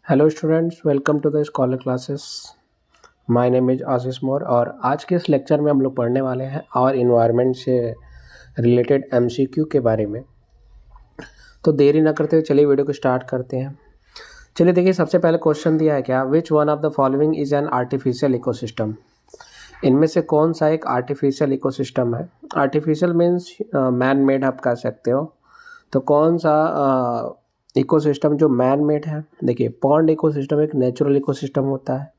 Hello students, welcome to the scholar classes. My name is Ashish More और आज के इस लेक्चर में हम लोग पढ़ने वाले हैं और इन्वायरमेंट से रिलेटेड एमसीक्यू के बारे में। तो देरी ना करते हुए चलिए वीडियो को स्टार्ट करते हैं। चलिए देखिए, सबसे पहले क्वेश्चन दिया है क्या, which one of the following is an artificial ecosystem. इनमें से कौन सा एक आर्टिफिशियल इकोसिस्टम है। आर्टिफिशियल मीन्स मैन मेड आप कह सकते हो। तो कौन सा इकोसिस्टम जो मैन मेड है। देखिए, पॉन्ड इकोसिस्टम एक नेचुरल इकोसिस्टम होता है।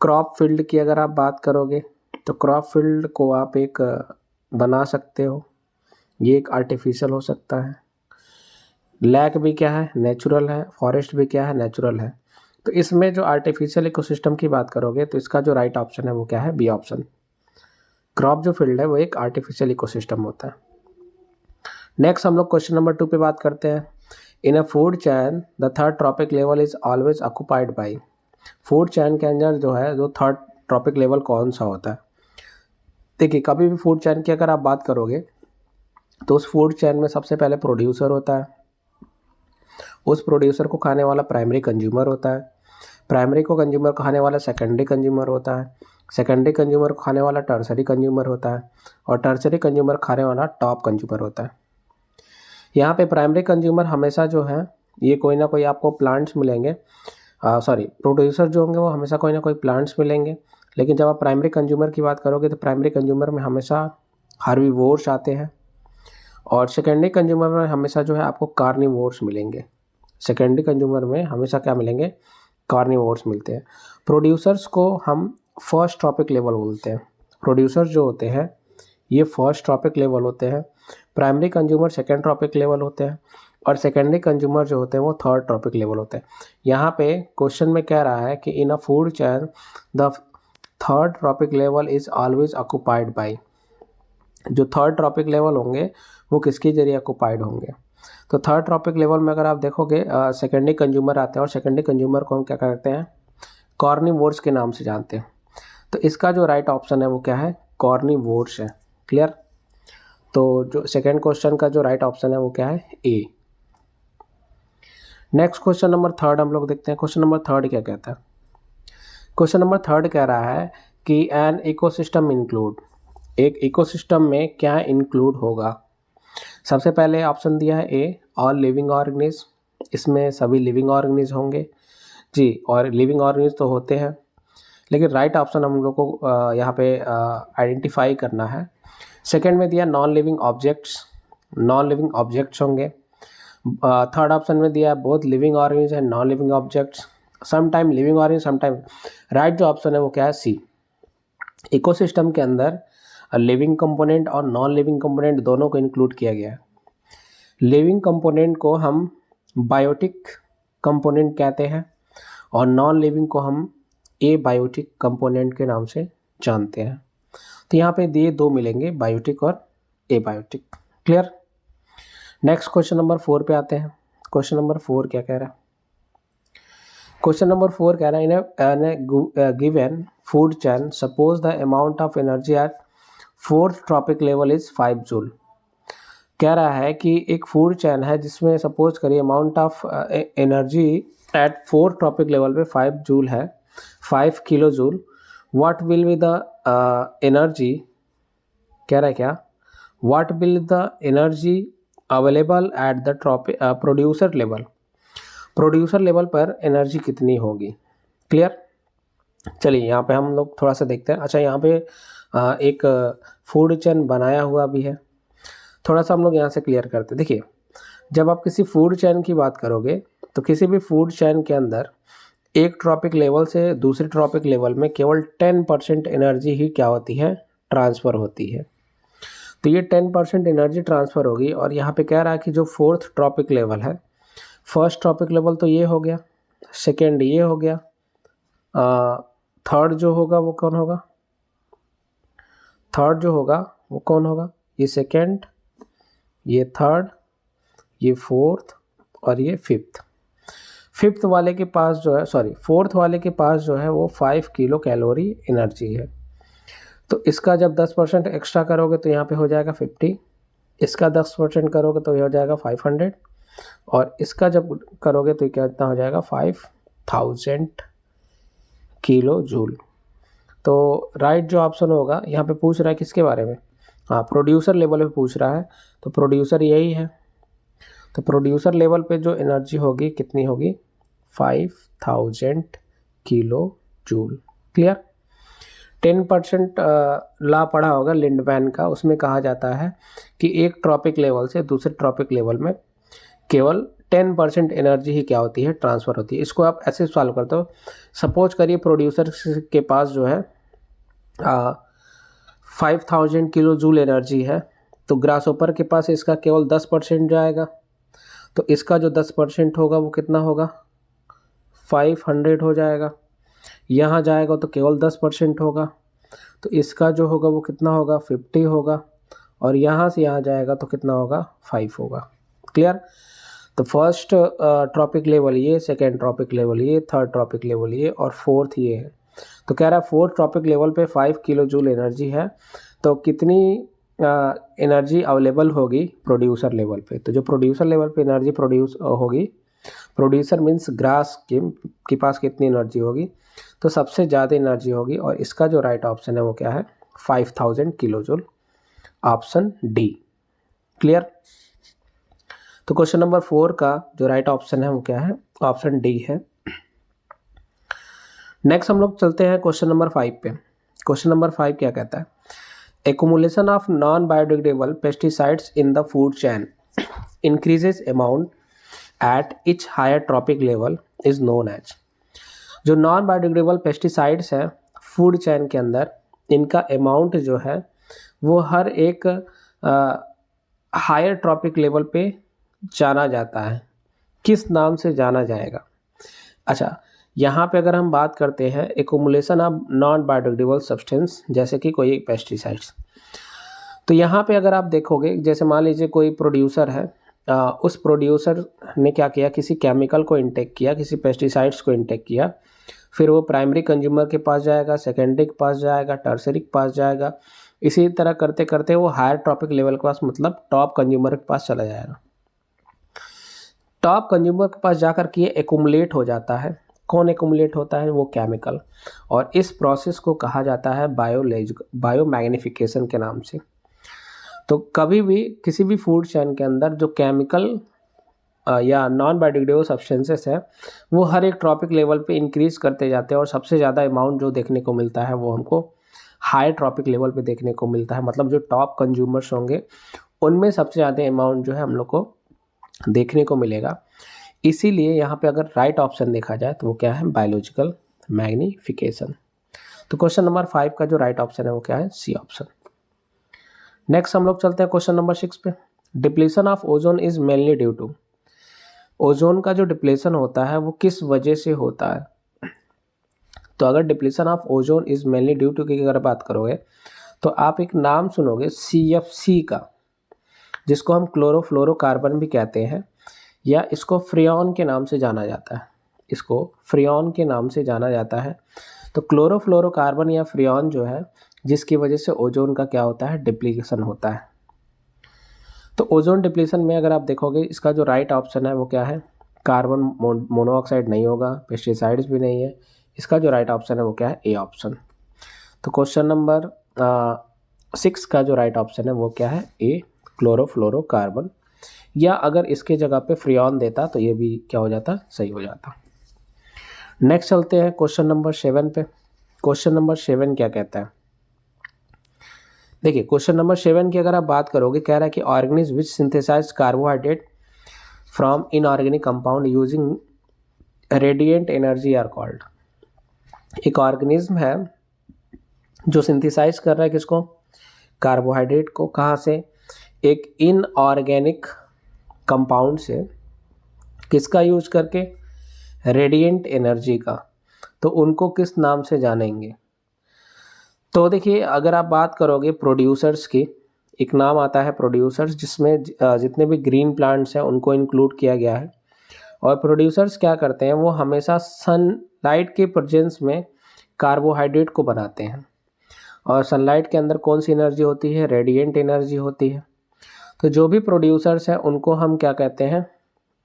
क्रॉप फील्ड की अगर आप बात करोगे तो क्रॉप फील्ड को आप एक बना सकते हो, ये एक आर्टिफिशियल हो सकता है। लैक भी क्या है, नेचुरल है। फॉरेस्ट भी क्या है, नेचुरल है। तो इसमें जो आर्टिफिशियल इकोसिस्टम की बात करोगे तो इसका जो राइट ऑप्शन है वो क्या है, बी ऑप्शन। क्रॉप जो फील्ड है वो एक आर्टिफिशियल इकोसिस्टम होता है। नेक्स्ट हम लोग क्वेश्चन नंबर 2 पे बात करते हैं। In a food chain the third trophic level is always occupied by. Food chain के अंदर जो है जो थर्ड ट्रॉपिक लेवल कौन सा होता है। देखिए, कभी भी फूड चैन की अगर आप बात करोगे तो उस फूड चैन में सबसे पहले प्रोड्यूसर होता है। उस प्रोड्यूसर को खाने वाला प्राइमरी कंज्यूमर होता है। प्राइमरी को कंज्यूमर खाने वाला सेकेंडरी कंज्यूमर होता है। सेकेंडरी कंज्यूमर को खाने वाला टर्सरी कंज्यूमर होता है। और टर्सरी कंज्यूमर खाने वाला टॉप कंज्यूमर होता है। यहाँ पे प्राइमरी कंज्यूमर हमेशा जो है ये कोई ना कोई आपको प्लांट्स मिलेंगे, प्रोड्यूसर जो होंगे वो हमेशा कोई ना कोई प्लांट्स मिलेंगे। लेकिन जब आप प्राइमरी कंज्यूमर की बात करोगे तो प्राइमरी कंज्यूमर में हमेशा हार्बीवोर्स आते हैं। और सेकेंडरी कंज्यूमर में हमेशा जो है आपको कार्निवोर्स मिलेंगे। सेकेंडरी कंज्यूमर में हमेशा क्या मिलेंगे, कार्निवोर्स मिलते हैं। प्रोड्यूसर्स को हम फर्स्ट ट्रॉपिक लेवल बोलते हैं। प्रोड्यूसर जो होते हैं ये फर्स्ट ट्रॉपिक लेवल होते हैं। Primary consumer second trophic level होते हैं और सेकेंडरी कंज्यूमर जो होते हैं वो थर्ड ट्रॉपिक लेवल होते हैं। यहाँ पे क्वेश्चन में कह रहा है कि in a food chain the third trophic level is always occupied by. जो थर्ड ट्रॉपिक लेवल होंगे वो किसके जरिए ऑक्युपाइड होंगे। तो थर्ड ट्रॉपिक लेवल में अगर आप देखोगे सेकेंडरी कंज्यूमर आते हैं और सेकेंडरी कंज्यूमर को हम क्या करते हैं, कार्निवोर्स के नाम से जानते हैं। तो इसका जो राइट ऑप्शन है वो क्या है, कार्निवोर्स है। क्लियर। तो जो सेकेंड क्वेश्चन का जो राइट ऑप्शन है वो क्या है, ए। नेक्स्ट क्वेश्चन नंबर थर्ड हम लोग देखते हैं। क्वेश्चन नंबर थर्ड क्या कहता है। क्वेश्चन नंबर थर्ड कह रहा है कि एन इकोसिस्टम इंक्लूड। एक इकोसिस्टम में क्या इंक्लूड होगा। सबसे पहले ऑप्शन दिया है ए, ऑल लिविंग ऑर्गेनिज्म। इसमें सभी लिविंग ऑर्गेनिज्म होंगे जी, और लिविंग ऑर्गेनिज्म तो होते हैं, लेकिन राइट ऑप्शन हम लोग को यहाँ पे आइडेंटिफाई करना है। सेकेंड में दिया non living objects, non living objects होंगे। थर्ड ऑप्शन में दिया both living organism and non living objects, some time living organism some time. Right जो ऑप्शन है वो क्या है, सी। इकोसिस्टम के अंदर लिविंग कंपोनेंट और नॉन लिविंग कंपोनेंट दोनों को इंक्लूड किया गया है। लिविंग कंपोनेंट को हम बायोटिक कंपोनेंट कहते हैं और नॉन लिविंग को हम एबायोटिक कंपोनेंट के नाम से जानते हैं। तो यहाँ पे दिए दो मिलेंगे, बायोटिक और abiotic. Clear. Next question number 4 पे आते हैं। क्वेश्चन नंबर 4 क्या कह रहा है। क्वेश्चन नंबर 4 कह रहा है in a given food chain suppose the amount of energy at fourth trophic level is 5 joule. कह रहा है कि एक फूड चैन है जिसमें सपोज करिए amount of energy at fourth trophic level पे 5 जूल है, 5 kilo joule. What will be the energy, कह रहा है क्या, what will the energy available at the producer level. Producer level पर एनर्जी कितनी होगी। क्लियर। चलिए यहाँ पे हम लोग थोड़ा सा देखते हैं। अच्छा, यहाँ पे एक फूड चेन बनाया हुआ भी है, थोड़ा सा हम लोग यहाँ से क्लियर करते हैं। देखिए, जब आप किसी फूड चेन की बात करोगे तो किसी भी फूड चेन के अंदर एक ट्रॉपिक लेवल से दूसरे ट्रॉपिक लेवल में केवल 10% एनर्जी ही क्या होती है, ट्रांसफ़र होती है। तो ये 10% एनर्जी ट्रांसफ़र होगी। और यहाँ पे कह रहा है कि जो फोर्थ ट्रॉपिक लेवल है, फर्स्ट ट्रॉपिक लेवल तो ये हो गया, सेकेंड ये हो गया, थर्ड जो होगा वो कौन होगा, थर्ड जो होगा वो कौन होगा, ये सेकेंड, ये थर्ड, ये फोर्थ और ये फिफ्थ। फिफ्थ वाले के पास जो है, सॉरी फोर्थ वाले के पास जो है वो 5 किलो कैलोरी एनर्जी है। तो इसका जब 10% एक्स्ट्रा करोगे तो यहाँ पे हो जाएगा 50, इसका 10% करोगे तो ये हो जाएगा 500, और इसका जब करोगे तो कितना हो जाएगा 5000 किलो जूल। तो राइट जो ऑप्शन होगा, यहाँ पे पूछ रहा है किसके बारे में, हाँ प्रोड्यूसर लेवल पे पूछ रहा है, तो प्रोड्यूसर यही है। तो प्रोड्यूसर लेवल पे जो एनर्जी होगी कितनी होगी, 5000 किलो जूल। क्लियर। 10% लॉ पढ़ा होगा लिंडमैन का, उसमें कहा जाता है कि एक ट्रॉपिक लेवल से दूसरे ट्रॉपिक लेवल में केवल 10% एनर्जी ही क्या होती है, ट्रांसफ़र होती है। इसको आप ऐसे सॉल्व करते हो, सपोज करिए प्रोड्यूसर के पास जो है 5000 किलो जूल एनर्जी है, तो ग्रासहोपर के पास इसका केवल 10% जाएगा, तो इसका जो 10% होगा वो कितना होगा, 500 हो जाएगा। यहाँ जाएगा तो केवल 10% होगा, तो इसका जो होगा वो कितना होगा, 50 होगा, और यहाँ से यहाँ जाएगा तो कितना होगा, 5 होगा। क्लियर। तो फर्स्ट ट्रॉपिक लेवल ये, सेकेंड ट्रॉपिक लेवल ये, थर्ड ट्रॉपिक लेवल ये, और फोर्थ ये है। तो कह रहा है फोर्थ ट्रॉपिक लेवल पे 5 किलो जूल एनर्जी है, तो कितनी एनर्जी अवेलेबल होगी प्रोड्यूसर लेवल पे। तो जो प्रोड्यूसर लेवल पे एनर्जी प्रोड्यूस होगी, प्रोड्यूसर मीन्स ग्रास के पास कितनी एनर्जी होगी, तो सबसे ज़्यादा एनर्जी होगी, और इसका जो राइट ऑप्शन है वो क्या है, 5000 kilo joule, option D. Clear. तो क्वेश्चन नंबर 4 का जो राइट ऑप्शन है वो क्या है, ऑप्शन डी है। नेक्स्ट हम लोग चलते हैं क्वेश्चन नंबर 5 पे। क्वेश्चन नंबर 5 क्या कहता है, accumulation of non biodegradable pesticides in the food chain increases amount at each higher trophic level is known as. जो नॉन बायोडिग्रेडेबल पेस्टिसाइड्स हैं फूड चेन के अंदर, इनका अमाउंट जो है वो हर एक हायर ट्रॉपिक लेवल पे जाना जाता है, किस नाम से जाना जाएगा। अच्छा, यहाँ पे अगर हम बात करते हैं accumulation of non biodegradable substance, जैसे कि कोई पेस्टिसाइड्स, तो यहाँ पे अगर आप देखोगे, जैसे मान लीजिए कोई प्रोड्यूसर है, उस प्रोड्यूसर ने क्या किया, किसी केमिकल को इंटेक किया, किसी पेस्टिसाइड्स को इंटेक किया, फिर वो प्राइमरी कंज्यूमर के पास जाएगा, सेकेंडरी के पास जाएगा, टर्सरी के पास जाएगा, इसी तरह करते करते वो हायर ट्रॉपिक लेवल के पास, मतलब टॉप कंज्यूमर के पास चला जाएगा। टॉप कंज्यूमर के पास जाकर के ये एक्युमुलेट हो जाता है। कौन एक्युमुलेट होता है, वो केमिकल, और इस प्रोसेस को कहा जाता है बायोमैग्निफिकेशन के नाम से। तो कभी भी किसी भी फूड चेन के अंदर जो केमिकल या नॉन बायोडिग्रेडेबल सब्सटेंसेस है वो हर एक ट्रॉपिक लेवल पे इंक्रीज करते जाते हैं, और सबसे ज़्यादा अमाउंट जो देखने को मिलता है वो हमको हाई ट्रॉपिक लेवल पे देखने को मिलता है। मतलब जो टॉप कंज्यूमर्स होंगे उनमें सबसे ज़्यादा अमाउंट जो है हम लोग को देखने को मिलेगा। इसीलिए यहाँ पे अगर राइट ऑप्शन देखा जाए तो वो क्या है, बायोलॉजिकल मैग्निफिकेशन। तो क्वेश्चन नंबर 5 का जो राइट ऑप्शन है वो क्या है, सी ऑप्शन। नेक्स्ट हम लोग चलते हैं क्वेश्चन नंबर 6 पे। Depletion of ozone is mainly due to, ozone का जो डिप्लीशन होता है वो किस वजह से होता है। तो अगर depletion of ozone is mainly due to की अगर बात करोगे तो आप एक नाम सुनोगे CFC का, जिसको हम क्लोरोफ्लोरोकार्बन भी कहते हैं, या इसको फ्रियॉन के नाम से जाना जाता है, इसको फ्रियॉन के नाम से जाना जाता है। तो क्लोरोफ्लोरोकार्बन या फ्रियॉन जो है, जिसकी वजह से ओजोन का क्या होता है, डिप्लीशन होता है। तो ओजोन डिप्लीशन में अगर आप देखोगे इसका जो राइट ऑप्शन है वो क्या है, कार्बन मोनोऑक्साइड नहीं होगा, पेस्टिसाइड्स भी नहीं है, इसका जो राइट ऑप्शन है वो क्या है, ए ऑप्शन। तो क्वेश्चन नंबर 6 का जो राइट ऑप्शन है वो क्या है, ए क्लोरोफ्लोरोकार्बन, या अगर इसके जगह पे फ्रियॉन देता तो ये भी क्या हो जाता, सही हो जाता। नेक्स्ट चलते हैं क्वेश्चन नंबर 7 पे। क्वेश्चन नंबर 7 क्या कहता है, देखिए क्वेश्चन नंबर 7 की अगर आप बात करोगे, कह रहा है कि organism which synthesize carbohydrate from inorganic compound using radiant energy are called. एक ऑर्गेनिज्म है जो सिंथेसाइज कर रहा है किसको, कार्बोहाइड्रेट को, कहाँ से, एक इनऑर्गेनिक कंपाउंड से, किसका यूज करके, रेडिएंट एनर्जी का, तो उनको किस नाम से जानेंगे। तो देखिए अगर आप बात करोगे प्रोड्यूसर्स की, एक नाम आता है प्रोड्यूसर्स, जिसमें जितने भी ग्रीन प्लांट्स हैं उनको इंक्लूड किया गया है। और प्रोड्यूसर्स क्या करते हैं, वो हमेशा सनलाइट के प्रेजेंस में कार्बोहाइड्रेट को बनाते हैं, और सनलाइट के अंदर कौन सी एनर्जी होती है, रेडिएंट एनर्जी होती है। तो जो भी प्रोड्यूसर्स हैं उनको हम क्या कहते हैं,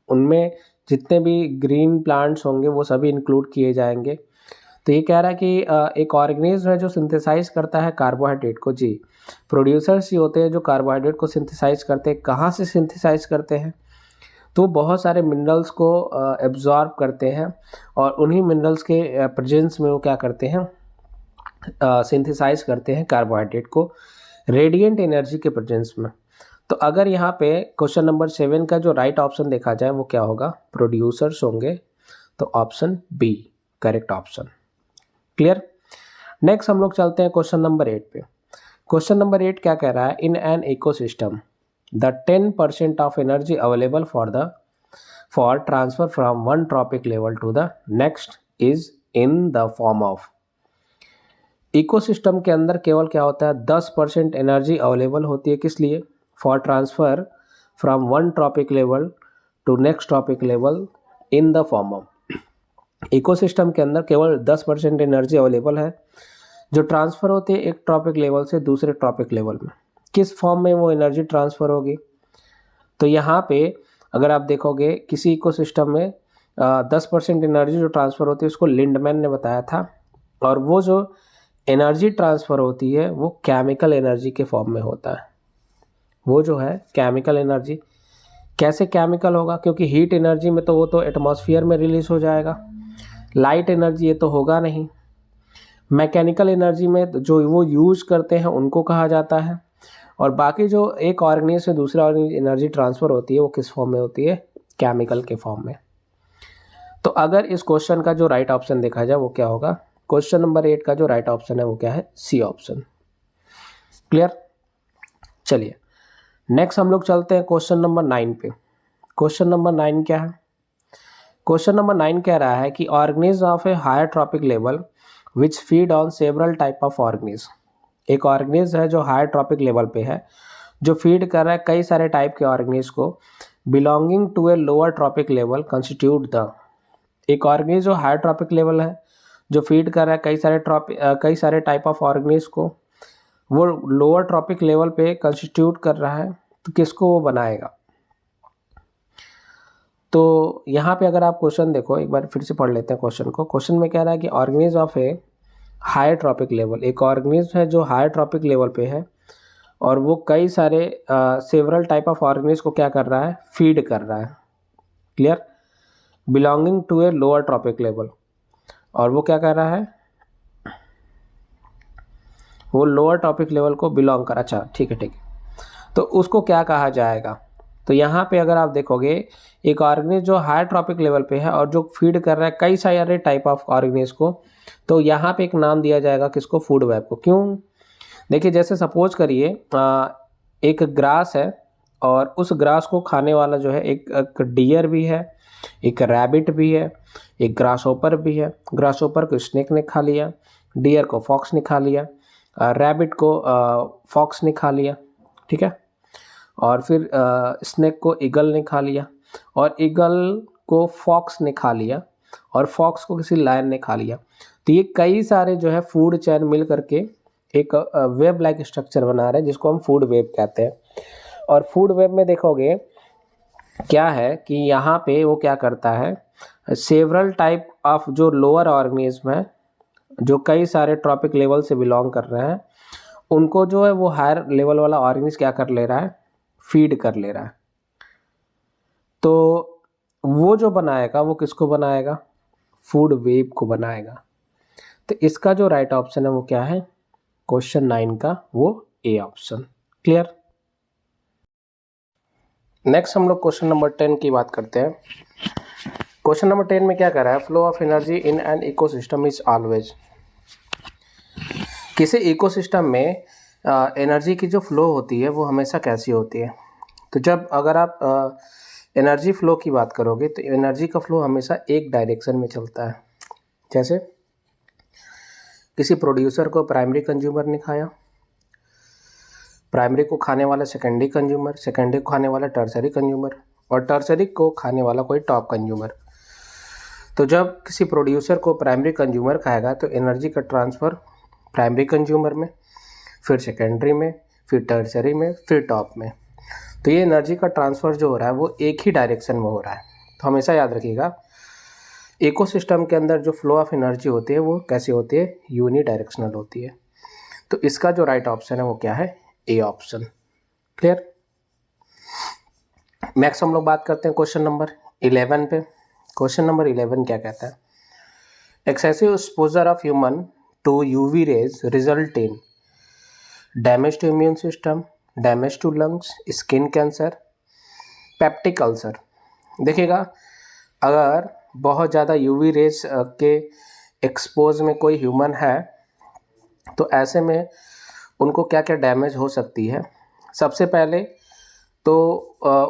उनमें जितने भी ग्रीन प्लांट्स होंगे वो सभी इंक्लूड किए जाएंगे। तो ये कह रहा है कि एक ऑर्गेनिज्म है जो सिंथेसाइज करता है कार्बोहाइड्रेट को। जी, प्रोड्यूसर्स ही होते हैं जो कार्बोहाइड्रेट को सिंथेसाइज करते हैं। कहाँ से सिंथेसाइज करते हैं? तो बहुत सारे मिनरल्स को एब्जॉर्ब करते हैं और उन्हीं मिनरल्स के प्रेजेंस में वो क्या करते हैं, सिंथेसाइज करते हैं कार्बोहाइड्रेट को रेडिएंट एनर्जी के प्रेजेंस में। तो अगर यहाँ पे क्वेश्चन नंबर 7 का जो राइट ऑप्शन देखा जाए वो क्या होगा, प्रोड्यूसर्स होंगे। तो option B correct option. Clear. Next हम लोग चलते हैं क्वेश्चन नंबर 8 पे। क्वेश्चन नंबर 8 क्या कह रहा है, in an ecosystem the 10% of energy available for transfer from one trophic level to the next is in the form of. Ecosystem के अंदर केवल क्या होता है, 10% एनर्जी अवेलेबल होती है, किस लिए, for transfer from one trophic level to next trophic level in the form of. Ecosystem के अंदर केवल 10% एनर्जी अवेलेबल है जो ट्रांसफ़र होती है एक ट्रॉपिक लेवल से दूसरे ट्रॉपिक लेवल में। किस फॉर्म में वो एनर्जी ट्रांसफ़र होगी? तो यहाँ पे अगर आप देखोगे किसी इकोसिस्टम में 10% एनर्जी जो ट्रांसफ़र होती है उसको लिंडमैन ने बताया था, और वो जो एनर्जी ट्रांसफ़र होती है वो केमिकल एनर्जी के फॉर्म में होता है। वो जो है केमिकल एनर्जी। कैसे केमिकल होगा? क्योंकि हीट एनर्जी में तो वो तो एटमॉस्फेयर में रिलीज हो जाएगा, लाइट एनर्जी ये तो होगा नहीं। मैकेनिकल एनर्जी में जो वो यूज़ करते हैं उनको कहा जाता है, और बाकी जो एक ऑर्गेनिज्म से दूसरा ऑर्गेनिज्म एनर्जी ट्रांसफ़र होती है वो किस फॉर्म में होती है, केमिकल के फॉर्म में। तो अगर इस क्वेश्चन का जो राइट ऑप्शन देखा जाए वो क्या होगा, क्वेश्चन नंबर 8 का जो राइट ऑप्शन है वो क्या है, सी ऑप्शन। क्लियर। चलिए नेक्स्ट हम लोग चलते हैं क्वेश्चन नंबर 9 पे। क्वेश्चन नंबर 9 क्या है? क्वेश्चन नंबर 9 कह रहा है कि organism of a higher trophic level which feed on several type of organism. एक ऑर्गेनिज्म है जो हायर ट्रॉपिक लेवल पे है, जो फीड कर रहा है कई सारे टाइप के ऑर्गेनिज्म को, belonging to a lower trophic level constitute the. एक ऑर्गेनिज्म जो हायर ट्रॉपिक लेवल है जो फीड कर रहा है कई सारे टाइप ऑफ ऑर्गेनिज्म को, वो लोअर ट्रॉपिक लेवल पे कंस्टिट्यूट कर रहा है, तो किसको वो बनाएगा? तो यहाँ पे अगर आप क्वेश्चन देखो, एक बार फिर से पढ़ लेते हैं क्वेश्चन को। क्वेश्चन में कह रहा है कि organism of a higher trophic level, एक ऑर्गेनिज्म है जो हायर ट्रॉपिक लेवल पे है और वो कई सारे सेवरल टाइप ऑफ ऑर्गेनिज्म को क्या कर रहा है, फीड कर रहा है। Clear. Belonging to a lower trophic level, और वो क्या कर रहा है, वो लोअर टॉपिक लेवल को बिलोंग कर, अच्छा ठीक है ठीक है, तो उसको क्या कहा जाएगा? तो यहाँ पे अगर आप देखोगे एक ऑर्गेनिज्म जो हायर ट्रॉपिक लेवल पे है और जो फीड कर रहा है कई सारे टाइप ऑफ ऑर्गेनिज्म को, तो यहाँ पे एक नाम दिया जाएगा किसको, फूड वेब को। क्यों? देखिए जैसे सपोज करिए एक ग्रास है और उस ग्रास को खाने वाला जो है एक डियर भी है, एक रैबिट भी है, एक ग्रासहोपर भी है। ग्रासहोपर को स्नेक ने खा लिया, डियर को फॉक्स ने खा लिया, रैबिट को फॉक्स ने खा लिया, ठीक है, और फिर स्नेक को ईगल ने खा लिया, और ईगल को फॉक्स ने खा लिया, और फॉक्स को किसी लायन ने खा लिया। तो ये कई सारे जो है फूड चेन मिल करके एक वेब लाइक स्ट्रक्चर बना रहे हैं जिसको हम फूड वेब कहते हैं। और फूड वेब में देखोगे क्या है कि यहाँ पे वो क्या करता है, सेवरल टाइप ऑफ जो लोअर ऑर्गेनिज्म है जो कई सारे ट्रॉपिक लेवल से बिलोंग कर रहे हैं, उनको जो है वो हायर लेवल वाला ऑर्गेनिज्म क्या कर ले रहा है, फीड कर ले रहा है। तो वो जो बनाएगा वो किसको बनाएगा, फूड वेब को बनाएगा। तो इसका जो राइट ऑप्शन है वो क्या है, क्वेश्चन 9 का वो ए ऑप्शन। क्लियर। नेक्स्ट हम लोग क्वेश्चन नंबर 10 की बात करते हैं। क्वेश्चन नंबर 10 में क्या कर रहा है, flow of energy in an ecosystem is always. किसी इकोसिस्टम में एनर्जी की जो फ्लो होती है वो हमेशा कैसी होती है? तो जब अगर आप एनर्जी फ्लो की बात करोगे तो एनर्जी का फ्लो हमेशा एक डायरेक्शन में चलता है। जैसे किसी प्रोड्यूसर को प्राइमरी कंज्यूमर ने खाया, प्राइमरी को खाने वाला सेकेंडरी कंज्यूमर, सेकेंडरी को खाने वाला टर्सरी कंज्यूमर, और टर्सरी को खाने वाला कोई टॉप कंज्यूमर। तो जब किसी प्रोड्यूसर को प्राइमरी कंज्यूमर खाएगा तो एनर्जी का ट्रांसफ़र प्राइमरी कंज्यूमर में, फिर सेकेंडरी में, फिर टर्सरी में, फिर टॉप में। तो ये एनर्जी का ट्रांसफ़र जो हो रहा है वो एक ही डायरेक्शन में हो रहा है। तो हमेशा याद रखिएगा इकोसिस्टम के अंदर जो फ्लो ऑफ एनर्जी होती है वो कैसी होती है, यूनी डायरेक्शनल होती है। तो इसका जो राइट ऑप्शन है वो क्या है, ए ऑप्शन। क्लियर। नेक्स्ट हम लोग बात करते हैं क्वेश्चन नंबर 11 पे। क्वेश्चन नंबर 11 क्या कहता है, excessive exposure of human to UV rays result in damage to immune system, damage to lungs, skin cancer, peptic ulcer. देखिएगा, अगर बहुत ज़्यादा यूवी रेज के एक्सपोज में कोई ह्यूमन है तो ऐसे में उनको क्या क्या डैमेज हो सकती है। सबसे पहले तो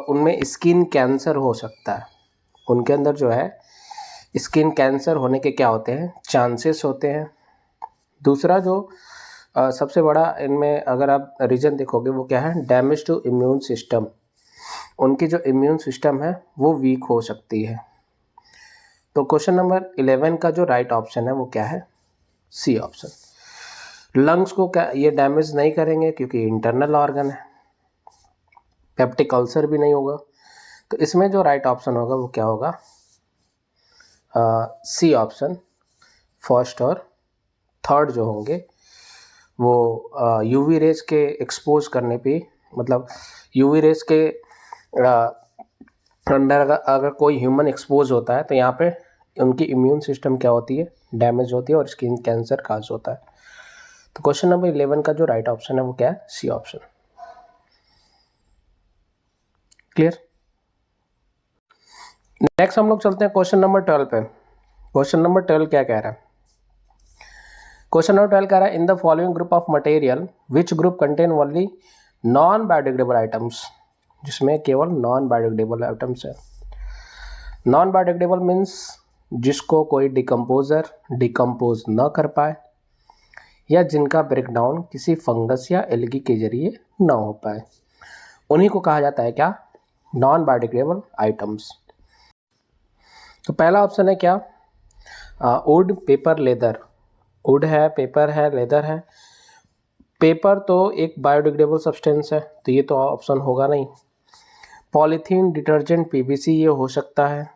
उनमें स्किन कैंसर हो सकता है, उनके अंदर जो है स्किन कैंसर होने के क्या होते हैं, चांसेस होते हैं। दूसरा जो सबसे बड़ा इनमें अगर आप रीजन देखोगे वो क्या है, डैमेज टू इम्यून सिस्टम, उनकी जो इम्यून सिस्टम है वो वीक हो सकती है। तो क्वेश्चन नंबर 11 का जो राइट ऑप्शन है वो क्या है, सी ऑप्शन। लंग्स को क्या ये डैमेज नहीं करेंगे क्योंकि इंटरनल ऑर्गन है, पेप्टिक अल्सर भी नहीं होगा। तो इसमें जो राइट ऑप्शन होगा वो क्या होगा, सी ऑप्शन। फर्स्ट और थर्ड जो होंगे वो यूवी रेज के एक्सपोज करने पे, मतलब यूवी रेज के अंडर अगर कोई ह्यूमन एक्सपोज होता है तो यहाँ पे उनकी इम्यून सिस्टम क्या होती है, डैमेज होती है और स्किन कैंसर काज होता है। तो क्वेश्चन नंबर 11 का जो राइट ऑप्शन है वो क्या है, सी ऑप्शन। क्लियर। नेक्स्ट हम लोग चलते हैं क्वेश्चन नंबर 12 पे। क्वेश्चन नंबर 12 क्या कह रहा है, क्वेश्चन नंबर 12 कह रहा है, in the following group of material which group contain only non biodegradable items, जिसमें केवल नॉन बायोडिग्रेडेबल आइटम्स है। नॉन बायोडिग्रेडेबल मीन्स जिसको कोई डिकम्पोजर डिकम्पोज न कर पाए या जिनका ब्रेकडाउन किसी फंगस या एल्गी के जरिए न हो पाए, उन्हीं को कहा जाता है क्या, नॉन बायोडिग्रेडेबल आइटम्स। तो पहला ऑप्शन है क्या, वुड, पेपर, लेदर। वुड है, पेपर है, लेदर है। पेपर तो एक बायोडिग्रेडेबल सब्सटेंस है तो ये तो ऑप्शन होगा नहीं। पॉलीथीन, डिटर्जेंट, पीवीसी ये हो सकता है।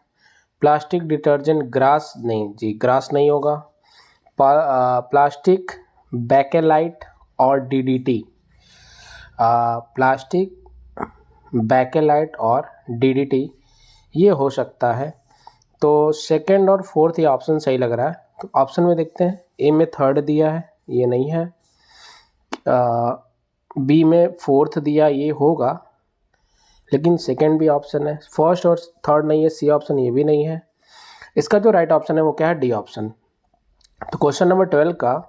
प्लास्टिक, डिटर्जेंट, ग्रास नहीं जी, ग्रास नहीं होगा। प्लास्टिक, बैकेलाइट और डीडीटी। प्लास्टिक, बैकेलाइट और डीडीटी ये हो सकता है। तो सेकंड और फोर्थ ये ऑप्शन सही लग रहा है। तो ऑप्शन में देखते हैं, ए में थर्ड दिया है, ये नहीं है। बी में फोर्थ दिया, ये होगा, लेकिन सेकंड भी ऑप्शन है। फर्स्ट और थर्ड नहीं है, सी ऑप्शन ये भी नहीं है। इसका जो राइट ऑप्शन है वो क्या है, डी ऑप्शन। तो क्वेश्चन नंबर 12 का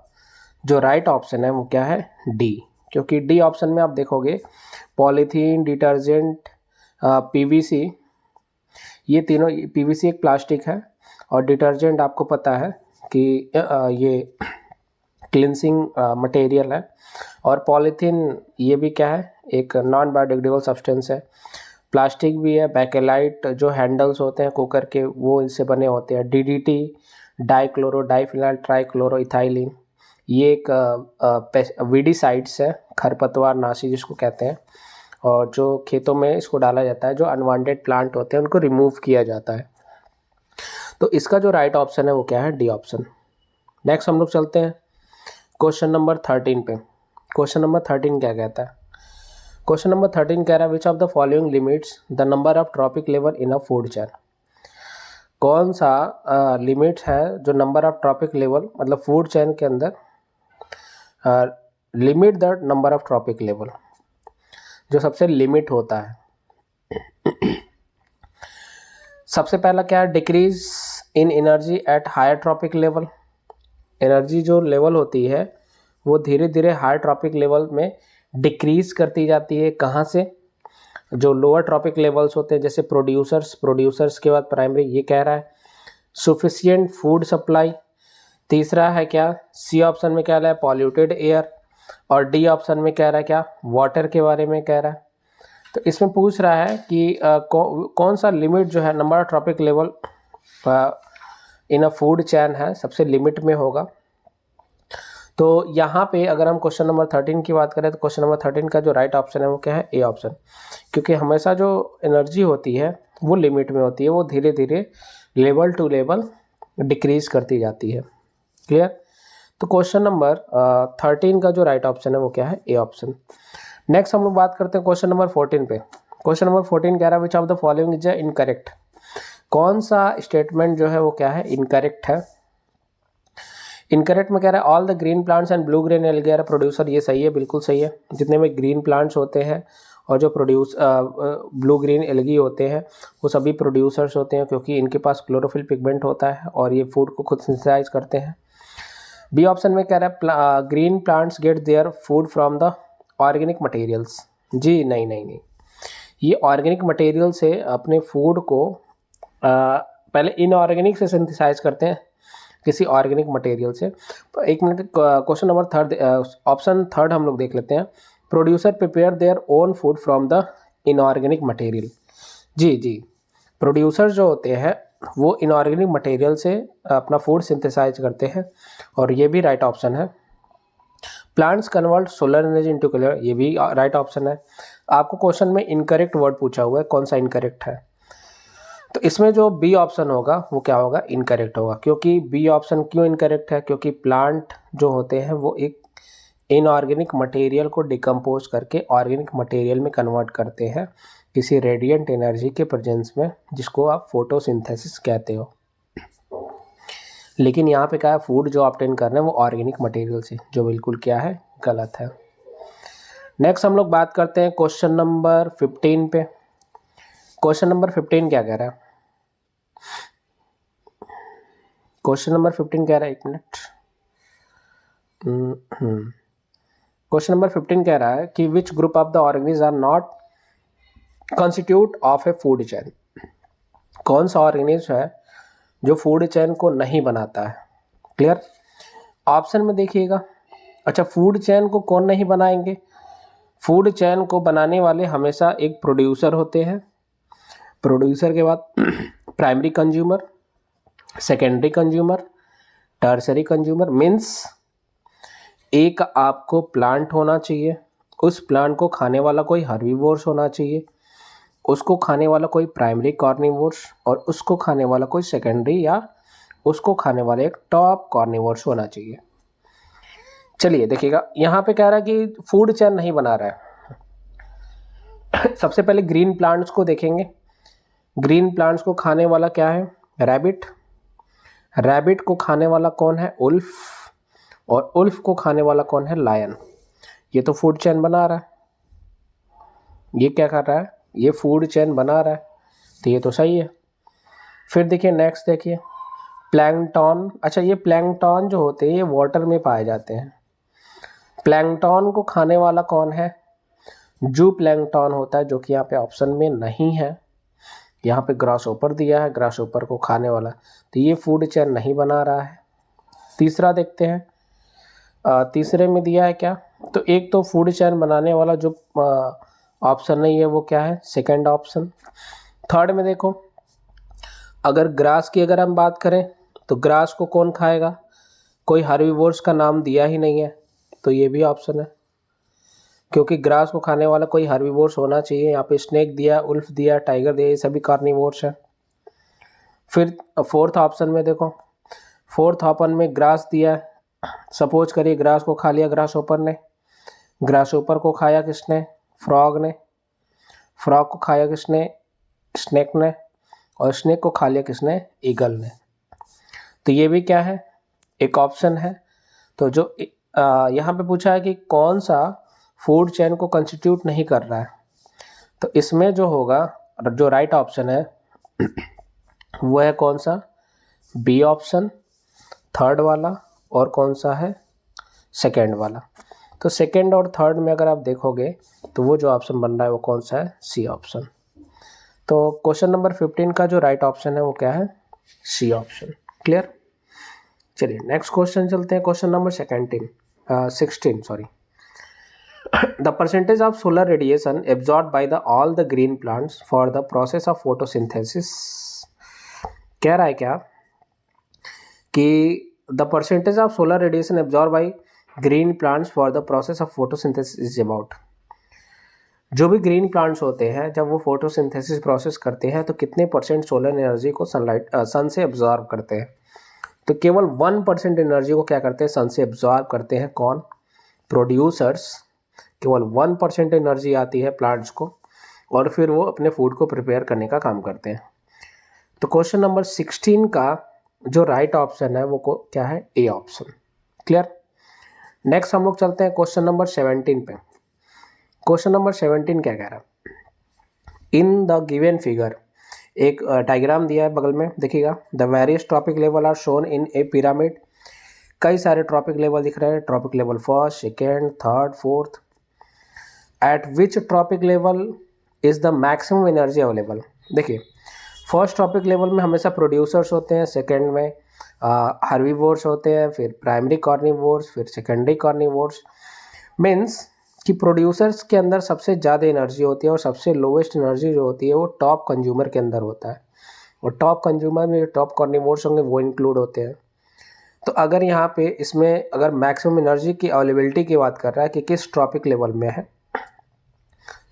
जो राइट ऑप्शन है वो क्या है, डी। क्योंकि डी ऑप्शन में आप देखोगे पॉलीथीन, डिटर्जेंट, पीवीसी, ये तीनों, पीवीसी एक प्लास्टिक है और डिटर्जेंट आपको पता है कि ये क्लिनसिंग मटेरियल है, और पॉलीथीन ये भी क्या है, एक नॉन बायोडिग्रेडेबल सब्सटेंस है। प्लास्टिक भी है, बैकेलाइट जो हैंडल्स होते हैं कुकर के वो इससे बने होते हैं। डीडीटी, डाइक्लोरो डाइफिनाइल ट्राइक्लोरोइथाइलिन, ये एक वीडीसाइड्स है, खरपतवार नाशी जिसको कहते हैं, और जो खेतों में इसको डाला जाता है, जो अनवांटेड प्लांट होते हैं उनको रिमूव किया जाता है। तो इसका जो राइट ऑप्शन है वो क्या है, डी ऑप्शन। नेक्स्ट हम लोग चलते हैं क्वेश्चन नंबर 13 पे। क्वेश्चन नंबर 13 क्या कहता है, क्वेश्चन नंबर 13 कह रहा है, which of the following limits the number of trophic level in a food chain. कौन सा लिमिट है जो नंबर ऑफ ट्रॉपिक लेवल, मतलब फूड चेन के अंदर limit the number of trophic level, जो सबसे लिमिट होता है। सबसे पहला क्या है, decrease in energy at higher trophic level. Energy जो लेवल होती है वो धीरे धीरे हायर ट्रॉपिक लेवल में डिक्रीज करती जाती है। कहाँ से, जो लोअर ट्रॉपिक लेवल्स होते हैं, जैसे प्रोड्यूसर्स के बाद प्राइमरी, ये कह रहा है। Sufficient food supply. तीसरा है क्या, सी ऑप्शन में क्या रहा है, पॉल्यूटेड एयर। और डी ऑप्शन में कह रहा है क्या, वाटर के बारे में कह रहा है। तो इसमें पूछ रहा है कि कौन सा लिमिट जो है number of trophic level in a food चैन है, सबसे लिमिट में होगा। तो यहाँ पे अगर हम क्वेश्चन नंबर 13 की बात करें तो क्वेश्चन नंबर 13 का जो राइट ऑप्शन है वो क्या है, ए ऑप्शन। क्योंकि हमेशा जो एनर्जी होती है वो लिमिट में होती है, वो धीरे धीरे लेवल टू लेवल डिक्रीज करती जाती है। क्लियर। तो क्वेश्चन नंबर 13 का जो राइट ऑप्शन है वो क्या है, ए ऑप्शन। नेक्स्ट हम लोग बात करते हैं क्वेश्चन नंबर 14 पे। क्वेश्चन नंबर 14 कह रहा है which of the following is incorrect. कौन सा स्टेटमेंट जो है वो क्या है, इनकरेक्ट है। इनकरेक्ट में कह रहा है all the green plants and blue green algae are producer. ये सही है, बिल्कुल सही है। जितने में ग्रीन प्लांट्स होते हैं और जो ब्लू ग्रीन एल्गी होते हैं वो सभी प्रोड्यूसर्स होते हैं, क्योंकि इनके पास क्लोरोफिल पिगमेंट होता है और ये फूड को खुद सिंथेसाइज करते हैं। बी ऑप्शन में कह रहा है green plants get their food from the organic materials. जी नहीं नहीं नहीं, ये ऑर्गेनिक मटेरियल से अपने फूड को पहले इनऑर्गेनिक से सिंथेसाइज करते हैं, किसी ऑर्गेनिक मटेरियल से। एक minute, question number third, option third हम लोग देख लेते हैं। Producer prepare their own food from the inorganic material. जी जी, प्रोड्यूसर जो होते हैं वो इनऑर्गेनिक मटेरियल से अपना फूड सिंथेसाइज करते हैं, और ये भी राइट ऑप्शन है। Plants convert solar energy into colour, ये भी राइट ऑप्शन है। आपको क्वेश्चन में इनकरेक्ट वर्ड पूछा हुआ है, कौन सा इनकरेक्ट है, तो इसमें जो बी ऑप्शन होगा वो क्या होगा, इनकरेक्ट होगा। क्योंकि बी ऑप्शन क्यों इनकरेक्ट है, क्योंकि प्लांट जो होते हैं वो एक इनऑर्गेनिक मटेरियल को डिकम्पोज करके ऑर्गेनिक मटेरियल में कन्वर्ट करते हैं किसी रेडिएंट एनर्जी के प्रेजेंस में, जिसको आप फोटोसिंथेसिस कहते हो। लेकिन यहाँ पे क्या है, फूड जो ऑब्टेन कर रहे हैं वो ऑर्गेनिक मटेरियल से, जो बिल्कुल क्या है, गलत है। नेक्स्ट हम लोग बात करते हैं क्वेश्चन नंबर 15 पे। क्वेश्चन नंबर 15 क्या कह रहा है, क्वेश्चन नंबर 15 कह रहा है, एक मिनट, क्वेश्चन नंबर 15 कह रहा है कि which group of the organism are not constitute of a food chain. कौन सा ऑर्गेनिज है जो फूड चेन को नहीं बनाता है। क्लियर। ऑप्शन में देखिएगा। अच्छा, फूड चेन को कौन नहीं बनाएंगे, फूड चेन को बनाने वाले हमेशा एक प्रोड्यूसर होते हैं। प्रोड्यूसर के बाद primary consumer, secondary consumer, tertiary consumer. Means एक आपको प्लांट होना चाहिए, उस प्लांट को खाने वाला कोई हर्बीवोर्स होना चाहिए, उसको खाने वाला कोई प्राइमरी कार्निवोर्स, और उसको खाने वाला कोई सेकेंडरी, या उसको खाने वाला एक टॉप कार्निवोर्स होना चाहिए। चलिए देखिएगा, यहाँ पे कह रहा है कि फूड चेन नहीं बना रहा है। सबसे पहले ग्रीन प्लांट्स को देखेंगे। ग्रीन प्लांट्स को खाने वाला क्या है, रैबिट। रैबिट को खाने वाला कौन है, उल्फ। और उल्फ को खाने वाला कौन है, लायन। ये तो फूड चेन बना रहा है। ये क्या कर रहा है, ये फूड चेन बना रहा है, तो ये तो सही है। फिर देखिए नेक्स्ट, देखिए प्लैंकटन। अच्छा, ये प्लैंकटन जो होते हैं ये वाटर में पाए जाते हैं। प्लैंकटन को खाने वाला कौन है, जू प्लैंकटन होता है, जो कि यहाँ पे ऑप्शन में नहीं है। यहाँ पे ग्रासहोपर दिया है, ग्रासहोपर को खाने वाला, तो ये फूड चेन नहीं बना रहा है। तीसरा देखते हैं, तीसरे में दिया है क्या, तो एक तो फूड चेन बनाने वाला जो ऑप्शन नहीं है वो क्या है, सेकंड ऑप्शन। थर्ड में देखो, अगर ग्रास की अगर हम बात करें तो ग्रास को कौन खाएगा, कोई हर्बीवोर्स का नाम दिया ही नहीं है, तो ये भी ऑप्शन है, क्योंकि ग्रास को खाने वाला कोई हर्बीवोर्स होना चाहिए। यहाँ पे स्नेक दिया, उल्फ दिया, टाइगर दिया, ये सभी कार्निवोर्स है। फिर फोर्थ ऑप्शन में देखो, फोर्थ ऑप्शन में ग्रास दिया है। सपोज करिए ग्रास को खा लिया ग्रासहोपर ने, ग्रासहोपर को खाया किसने, फ्रॉग ने, फ्रॉग को खाया किसने, स्नेक ने, और स्नेक को खा लिया किसने, ईगल ने। तो ये भी क्या है, एक ऑप्शन है। तो जो यहाँ पे पूछा है कि कौन सा फूड चेन को कंस्टिट्यूट नहीं कर रहा है, तो इसमें जो होगा, जो राइट ऑप्शन है वो है कौन सा, बी ऑप्शन, थर्ड वाला, और कौन सा है, सेकेंड वाला। तो सेकेंड और थर्ड में अगर आप देखोगे तो वो जो ऑप्शन बन रहा है वो कौन सा है, सी ऑप्शन। तो क्वेश्चन नंबर 15 का जो राइट ऑप्शन है वो क्या है, सी ऑप्शन। क्लियर। चलिए नेक्स्ट क्वेश्चन चलते हैं, question number 16 sorry. The percentage of solar radiation absorb by the all the green plants for the process of photosynthesis. कह रहा है क्या कि the percentage of solar radiation absorb by green plants for the process of photosynthesis is about. जो भी green plants होते हैं जब वो फोटोसिंथेसिस प्रोसेस करते हैं तो कितने परसेंट सोलर एनर्जी को सन से एब्जॉर्ब करते हैं? तो केवल 1% एनर्जी को क्या करते हैं, सन से एब्जॉर्ब करते हैं। कौन? प्रोड्यूसर्स। केवल 1% एनर्जी आती है प्लांट्स को और फिर वो अपने फूड को प्रिपेयर करने का काम करते हैं। तो क्वेश्चन नंबर 16 का जो राइट ऑप्शन है वो क्या है? A option. क्लियर। नेक्स्ट हम लोग चलते हैं क्वेश्चन नंबर 17 पे। क्वेश्चन नंबर 17 क्या कह रहा है? इन द गिवन फिगर, एक डायग्राम दिया है बगल में, देखिएगा। The various trophic level are shown in a pyramid. कई सारे ट्रॉपिक लेवल दिख रहे हैं। Trophic level first, second, third, fourth. At which trophic level is the maximum energy available? देखिए, फर्स्ट ट्रॉपिक लेवल में हमेशा प्रोड्यूसर्स होते हैं, सेकेंड में हर्बीवोर्स होते हैं, फिर प्राइमरी कार्निवोर्स, फिर सेकेंडरी कार्निवोर्स। मीन्स कि प्रोड्यूसर्स के अंदर सबसे ज़्यादा एनर्जी होती है और सबसे लोवेस्ट एनर्जी जो होती है वो टॉप कंज्यूमर के अंदर होता है। और टॉप कंज्यूमर में जो टॉप कार्निवोर्स होंगे वो इंक्लूड होते हैं। तो अगर यहाँ पे इसमें अगर मैक्सिमम एनर्जी की अवेलेबिलिटी की बात कर रहा है कि किस ट्रॉपिक लेवल में है,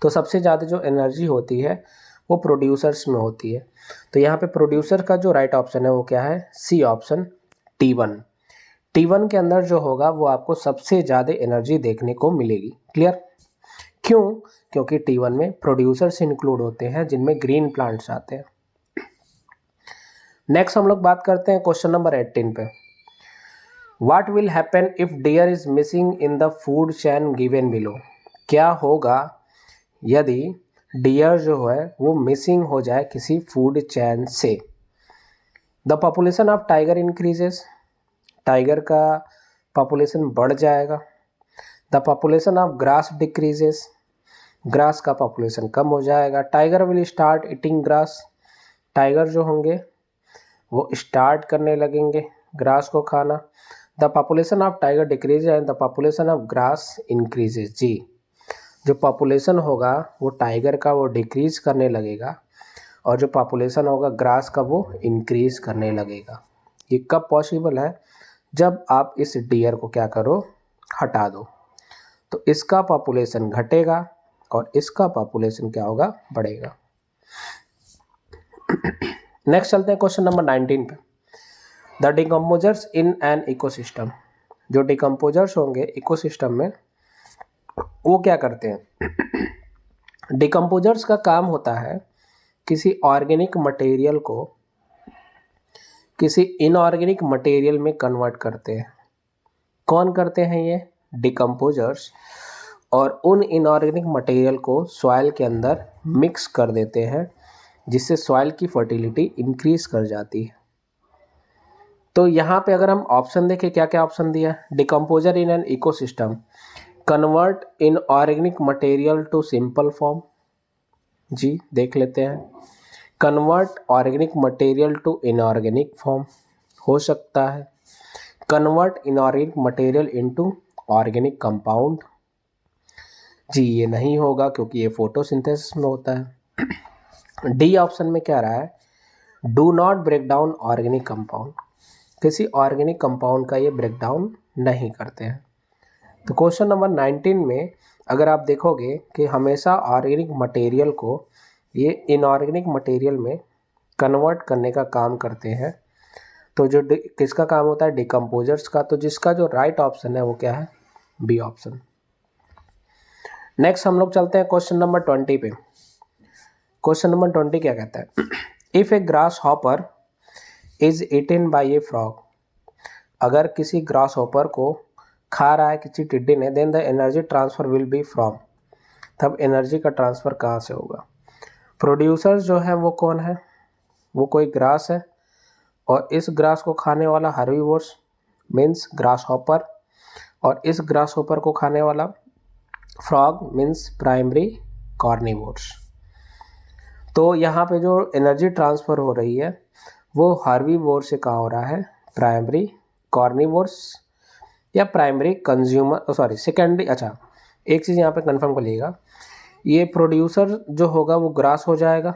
तो सबसे ज़्यादा जो एनर्जी होती है वो प्रोड्यूसर्स में होती है। तो यहाँ पे प्रोड्यूसर का जो राइट ऑप्शन है वो क्या है? C option, T1। T1 के अंदर जो होगा वो आपको सबसे ज़्यादा एनर्जी देखने को मिलेगी। क्लियर। क्यों? क्योंकि T1 में प्रोड्यूसर्स इंक्लूड होते हैं जिनमें ग्रीन प्लांट्स आते हैं। नेक्स्ट हम लोग बात करते हैं क्वेश्चन नंबर 18 पे। What will happen if deer is missing in the food chain given below? क्या होगा यदि डियर जो है वो मिसिंग हो जाए किसी फूड चेन से? The population of tiger increases. Tiger का पॉपुलेशन बढ़ जाएगा। The population of grass decreases. Grass का पॉपुलेशन कम हो जाएगा। Tiger will start eating grass. Tiger जो होंगे वो स्टार्ट करने लगेंगे ग्रास को खाना। The population of tiger decrease and the population of grass increases. जी, जो पॉपुलेशन होगा वो टाइगर का वो डिक्रीज करने लगेगा और जो पॉपुलेशन होगा ग्रास का वो इंक्रीज करने लगेगा। ये कब पॉसिबल है? जब आप इस डियर को क्या करो? हटा दो। तो इसका पॉपुलेशन घटेगा और इसका पॉपुलेशन क्या होगा? बढ़ेगा। नेक्स्ट चलते हैं क्वेश्चन नंबर 19 पे। The decomposers in an ecosystem. जो डिकम्पोजर्स होंगे इकोसिस्टम में वो क्या करते हैं? डिकम्पोजर्स का काम होता है किसी ऑर्गेनिक मटेरियल को किसी इनऑर्गेनिक मटेरियल में कन्वर्ट करते हैं। कौन करते हैं ये? डिकम्पोजर्स। और उन इनऑर्गेनिक मटेरियल को सॉइल के अंदर मिक्स कर देते हैं जिससे सॉइल की फर्टिलिटी इंक्रीज कर जाती है। तो यहाँ पे अगर हम ऑप्शन देखें, क्या क्या ऑप्शन दिया है? Decomposer in an ecosystem convert inorganic material to simple form. जी, देख लेते हैं। Convert organic material to inorganic form हो सकता है। Convert inorganic material into organic compound. जी, ये नहीं होगा क्योंकि ये फोटोसिंथेसिस में होता है। डी ऑप्शन में क्या रहा है? Do not break down organic compound. किसी ऑर्गेनिक कंपाउंड का ये ब्रेक डाउन नहीं करते हैं। तो क्वेश्चन नंबर 19 में अगर आप देखोगे कि हमेशा ऑर्गेनिक मटेरियल को ये इनऑर्गेनिक मटेरियल में कन्वर्ट करने का काम करते हैं। तो जो किसका काम होता है? डिकम्पोजर्स का। तो जिसका जो राइट ऑप्शन है वो क्या है? B option. नेक्स्ट हम लोग चलते हैं क्वेश्चन नंबर 20 पे। क्वेश्चन नंबर 20 क्या कहता है? If a grasshopper is eaten by a frog. अगर किसी ग्रास हॉपर को खा रहा है किसी टिड्डी ने, then the energy transfer will be from. तब एनर्जी का ट्रांसफ़र कहाँ से होगा? प्रोड्यूसर जो है वो कौन है? वो कोई ग्रास है और इस ग्रास को खाने वाला हर्बीवोर्स मीन्स ग्रास हॉपर, और इस ग्रास हॉपर को खाने वाला फ्रॉग मीन्स प्राइमरी कार्निवोर्स। तो यहाँ पे जो एनर्जी ट्रांसफ़र हो रही है वो हर्बीवोर से कहाँ हो रहा है? प्राइमरी कार्निवोर्स या प्राइमरी कंज्यूमर, सॉरी सेकेंडरी। अच्छा, एक चीज़ यहाँ पे कंफर्म कर लीजिएगा, ये प्रोड्यूसर जो होगा वो ग्रास हो जाएगा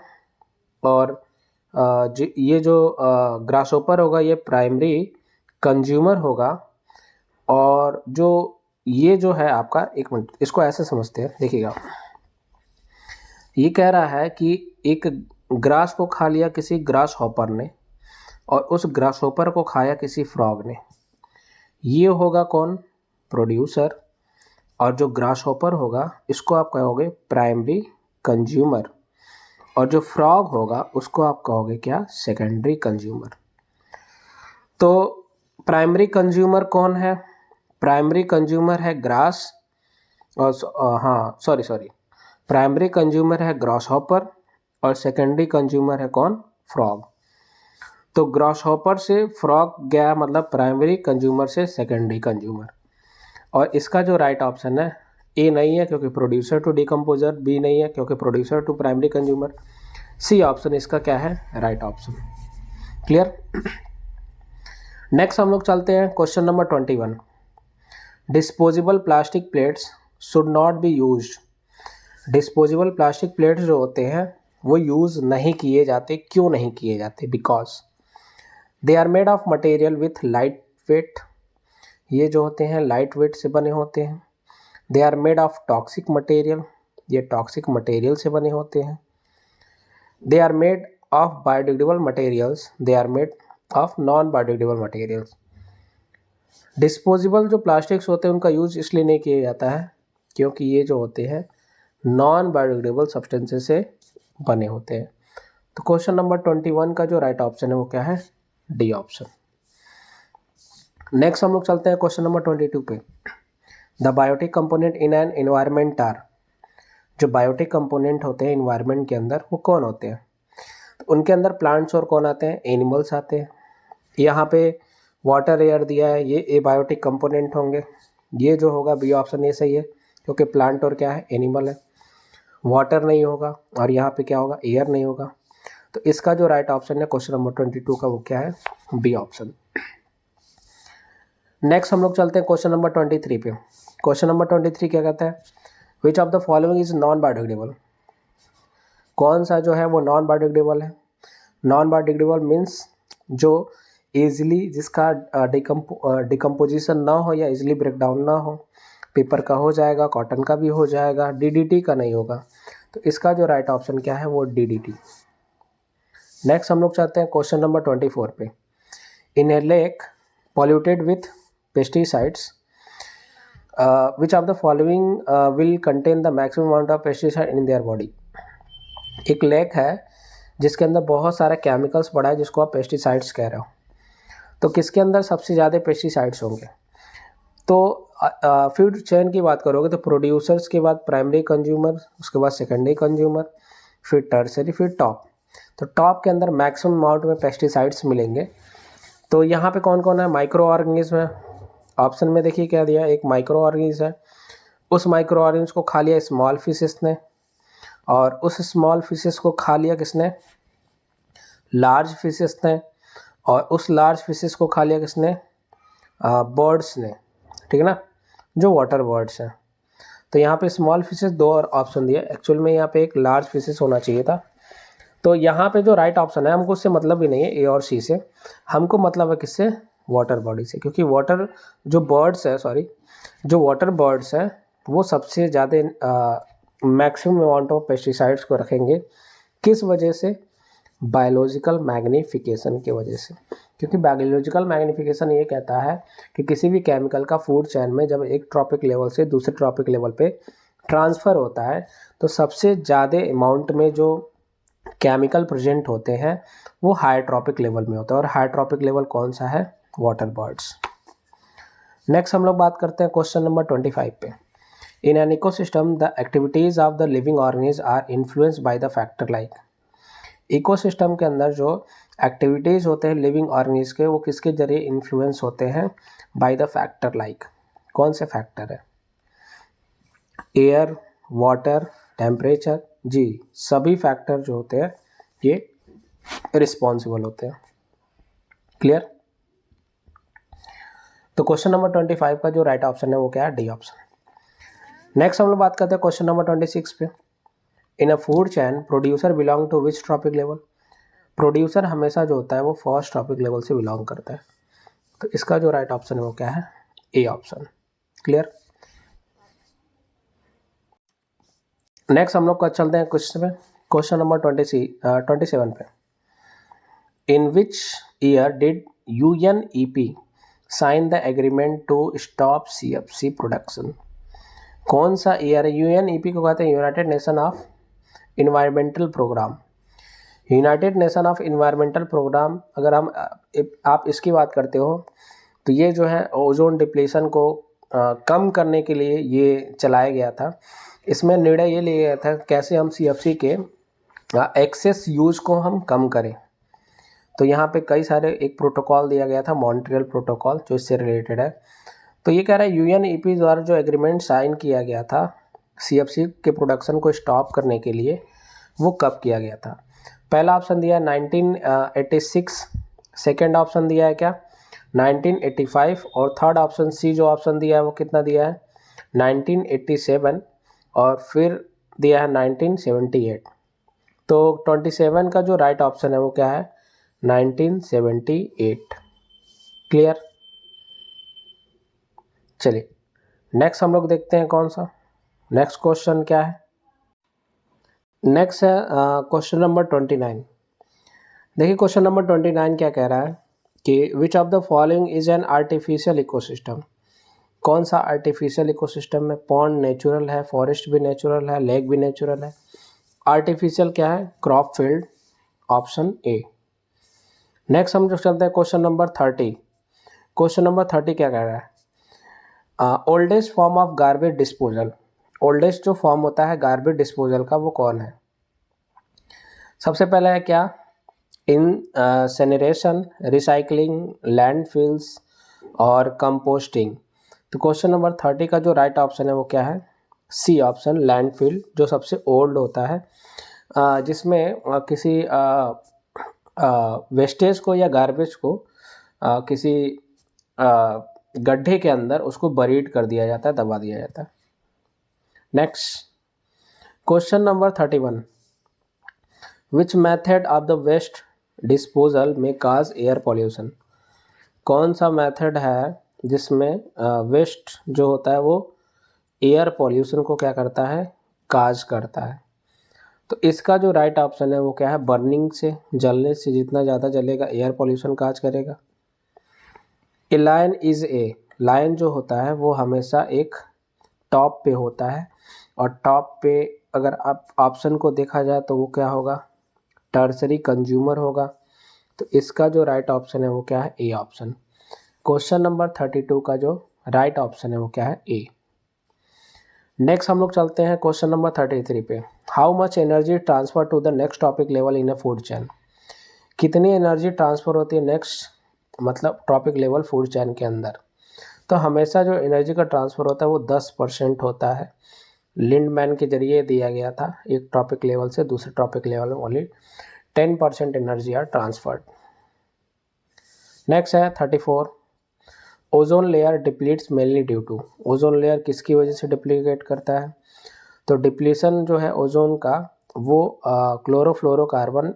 और ये जो ग्रासहोपर होगा ये प्राइमरी कंज्यूमर होगा, और जो ये जो है आपका, एक मिनट इसको ऐसे समझते हैं, देखिएगा। ये कह रहा है कि एक ग्रास को खा लिया किसी ग्रास हॉपर ने, और उस ग्रास हॉपर को खाया किसी फ्रॉग ने। ये होगा कौन? प्रोड्यूसर। और जो ग्रास हॉपर होगा इसको आप कहोगे प्राइमरी कंज्यूमर, और जो फ्रॉग होगा उसको आप कहोगे क्या? Secondary consumer. तो प्राइमरी कंज्यूमर कौन है? प्राइमरी कंज्यूमर है ग्रास, और हाँ सॉरी, प्राइमरी कंज्यूमर है ग्रास हॉपर, और सेकेंडरी कंज्यूमर है कौन? फ्रॉग। तो ग्रास हॉपर से फ्रॉग गया, मतलब प्राइमरी कंज्यूमर से सेकेंडरी कंज्यूमर। और इसका जो राइट ऑप्शन है, ए नहीं है क्योंकि प्रोड्यूसर टू डिकम्पोजर, बी नहीं है क्योंकि producer to primary consumer, C option इसका क्या है? Right option. क्लियर? नेक्स्ट हम लोग चलते हैं question number 21। Disposable plastic plates should not be used. Disposable plastic plates जो होते हैं वो यूज़ नहीं किए जाते। क्यों नहीं किए जाते? Because they are made of material with light weight. ये जो होते हैं लाइट वेट से बने होते हैं। They are made of toxic material. ये टॉक्सिक मटेरियल से बने होते हैं। They are made of biodegradable materials. They are made of non biodegradable materials. Disposable जो प्लास्टिक्स होते हैं उनका यूज़ इसलिए नहीं किया जाता है क्योंकि ये जो होते हैं नॉन बायोडिग्रेडेबल सब्सटेंसेस से बने होते हैं। तो क्वेश्चन नंबर 21 का जो राइट ऑप्शन है वो क्या है? D option. नेक्स्ट हम लोग चलते हैं क्वेश्चन नंबर 22 पे। The biotic component in an environment are. जो बायोटिक कंपोनेंट होते हैं एनवायरमेंट के अंदर वो कौन होते हैं? तो उनके अंदर प्लांट्स और कौन आते हैं? एनिमल्स आते हैं। यहाँ पे वाटर एयर दिया है, ये ए बायोटिक कंपोनेंट होंगे। ये जो होगा बी ऑप्शन ये सही है क्योंकि प्लांट और क्या है? एनिमल है। वाटर नहीं होगा और यहाँ पे क्या होगा? एयर नहीं होगा। तो इसका जो राइट ऑप्शन है क्वेश्चन नंबर 22 का वो क्या है? B option. नेक्स्ट हम लोग चलते हैं क्वेश्चन नंबर 23 पे। क्वेश्चन नंबर 23 क्या कहता है? Which of the following is non biodegradable. कौन सा जो है वो नॉन बायोडिग्रेडेबल है? नॉन बायोडिग्रेडेबल मीन्स जो ईजिली, जिसका डिकम्पोजिशन ना हो या इजिली ब्रेक डाउन ना हो। पेपर का हो जाएगा, कॉटन का भी हो जाएगा, डीडीटी का नहीं होगा। तो इसका जो राइट ऑप्शन क्या है? वो डीडीटी। नेक्स्ट हम लोग चाहते हैं क्वेश्चन नंबर 24 पे। In a lake polluted with pesticides, which of the following will contain the maximum amount of pesticide in their body। एक लेक है जिसके अंदर बहुत सारा केमिकल्स पड़ा है जिसको आप पेस्टिसाइड्स कह रहे हो। तो किसके अंदर सबसे ज़्यादा पेस्टिसाइड्स होंगे? तो फूड चेन की बात करोगे तो प्रोड्यूसर्स के बाद प्राइमरी कंज्यूमर, उसके बाद सेकेंडरी कंज्यूमर, फिर टर्सरी, फिर टॉप। तो टॉप के अंदर मैक्सिमम अमाउंट में पेस्टिसाइड्स मिलेंगे। तो यहाँ पे कौन कौन है? माइक्रो ऑर्गेनिज्म है। ऑप्शन में देखिए क्या दिया, एक माइक्रो ऑर्गेनिज्म है। उस माइक्रो ऑर्गेनिज्म को खा लिया स्मॉल फिशेस ने, और उस स्मॉल फिशेस को खा लिया किसने? लार्ज फिशेस ने, और उस लार्ज फिशेस को खा लिया किसने? बर्ड्स ने। ठीक है ना, जो वाटर बर्ड्स हैं। तो यहाँ पे स्मॉल फिशेस दो और ऑप्शन दिया, एक्चुअल में यहाँ पे एक लार्ज फिशेस होना चाहिए था। तो यहाँ पे जो राइट ऑप्शन है, हमको उससे मतलब भी नहीं है ए और सी से, हमको मतलब है किससे? वाटर बॉडी से। क्योंकि वाटर जो बर्ड्स है, जो वाटर बर्ड्स हैं वो सबसे ज़्यादा मैक्सिमम अमाउंट ऑफ पेस्टिसाइड्स को रखेंगे। किस वजह से? बायोलॉजिकल मैग्नीफिकेशन की वजह से। क्योंकि बायोलॉजिकल मैग्नीफिकेशन ये कहता है कि किसी भी केमिकल का फूड चेन में जब एक ट्रॉपिक लेवल से दूसरे ट्रॉपिक लेवल पे ट्रांसफ़र होता है तो सबसे ज़्यादा अमाउंट में जो केमिकल प्रेजेंट होते हैं वो हाइड्रोपिक लेवल में होता है। और हाइड्रोपिक लेवल कौन सा है? Water birds. नेक्स्ट हम लोग बात करते हैं क्वेश्चन नंबर 25 पे। In an ecosystem the activities of the living organism are influenced by the factor like. Ecosystem के अंदर जो एक्टिविटीज होते हैं लिविंग ऑर्गेनिज्म के, वो किसके जरिए इन्फ्लुएंस होते हैं? Bye the factor like. कौन से फैक्टर है? Air, water, temperature. जी, सभी फैक्टर जो होते हैं ये रिस्पॉन्सिबल होते हैं। क्लियर? तो क्वेश्चन नंबर 25 का जो राइट ऑप्शन है वो क्या है? D option. नेक्स्ट हम लोग बात करते हैं क्वेश्चन नंबर 26 पे। In a food chain producer belong to which trophic level. Producer हमेशा जो होता है वो फर्स्ट ट्रॉपिक लेवल से बिलोंग करता है। तो इसका जो राइट ऑप्शन है वो क्या है? A option. क्लियर? नेक्स्ट हम लोग का चलते हैं क्वेश्चन नंबर 27 पे। In which year did UNEP sign the agreement to stop CFC production? कौन सा ईयर है? UNEP को कहते हैं united nation of environmental programme. United nation of environmental programme, अगर आप इसकी बात करते हो तो ये जो है ओजोन डिप्लीशन को कम करने के लिए ये चलाया गया था। इसमें निर्णय ये लिया गया था कैसे हम CFC के एक्सेस यूज को हम कम करें। तो यहाँ पे कई सारे एक प्रोटोकॉल दिया गया था, मॉन्ट्रियल प्रोटोकॉल, जो इससे रिलेटेड है। तो ये कह रहा है UNEP द्वारा जो एग्रीमेंट साइन किया गया था CFC के प्रोडक्शन को स्टॉप करने के लिए, वो कब किया गया था? पहला ऑप्शन दिया है 1986, सेकेंड ऑप्शन दिया है क्या 1985, और थर्ड ऑप्शन सी जो ऑप्शन दिया है वो कितना दिया है 1987, और फिर दिया है 1978। तो 27 का जो राइट ऑप्शन है वो क्या है 1978। क्लियर? चलिए नेक्स्ट हम लोग देखते हैं कौन सा नेक्स्ट क्वेश्चन क्या है। नेक्स्ट है क्वेश्चन नंबर 29। देखिए क्वेश्चन नंबर 29 क्या कह रहा है कि विच of the following is an artificial ecosystem? कौन सा आर्टिफिशियल इकोसिस्टम है? पॉन्ड नेचुरल है, फॉरेस्ट भी नेचुरल है, लेक भी नेचुरल है। आर्टिफिशियल क्या है? Crop field, option A. Next हम जो चलते हैं क्वेश्चन नंबर 30। क्वेश्चन नंबर 30 क्या कह रहा है? Oldest form of garbage disposal. Oldest जो फॉर्म होता है गार्बेज डिस्पोजल का वो कौन है? सबसे पहला है क्या इनसेनरेशन, रिसाइकलिंग, लैंडफिल्स और कंपोस्टिंग। तो क्वेश्चन नंबर 30 का जो राइट ऑप्शन है वो क्या है सी ऑप्शन, लैंडफिल, जो सबसे ओल्ड होता है, जिसमें किसी वेस्टेज को या गार्बेज को किसी गड्ढे के अंदर उसको बरीड कर दिया जाता है, दबा दिया जाता है। Next question number 31। Which method of the waste disposal में काज एयर पॉल्यूशन? कौन सा मेथड है जिसमें वेस्ट जो होता है वो एयर पॉल्यूशन को क्या करता है काज करता है? तो इसका जो राइट ऑप्शन है वो क्या है बर्निंग से, जलने से, जितना ज़्यादा जलेगा एयर पॉल्यूशन काज करेगा। A lion is a, lion जो होता है वो हमेशा एक टॉप पे होता है, और टॉप पे अगर आप ऑप्शन को देखा जाए तो वो क्या होगा टर्सरी कंज्यूमर होगा। तो इसका जो राइट ऑप्शन है वो क्या है ए ऑप्शन। क्वेश्चन नंबर 32 का जो राइट ऑप्शन है वो क्या है ए। नेक्स्ट हम लोग चलते हैं क्वेश्चन नंबर 33 पे। How much energy transfer to the next trophic level in a food chain? कितनी एनर्जी ट्रांसफर होती है नेक्स्ट मतलब टॉपिक लेवल फूड चेन के अंदर? तो हमेशा जो एनर्जी का ट्रांसफ़र होता है वो 10% होता है। लिंडमैन के जरिए दिया गया था, एक टॉपिक लेवल से दूसरे टॉपिक लेवल में only 10% energy are transferred. Next है 34। Ozone layer depletes mainly due to. Ozone layer किसकी वजह से डिप्लीट करता है? तो डिप्लीशन जो है ओजोन का वो क्लोरोफ्लोरोकार्बन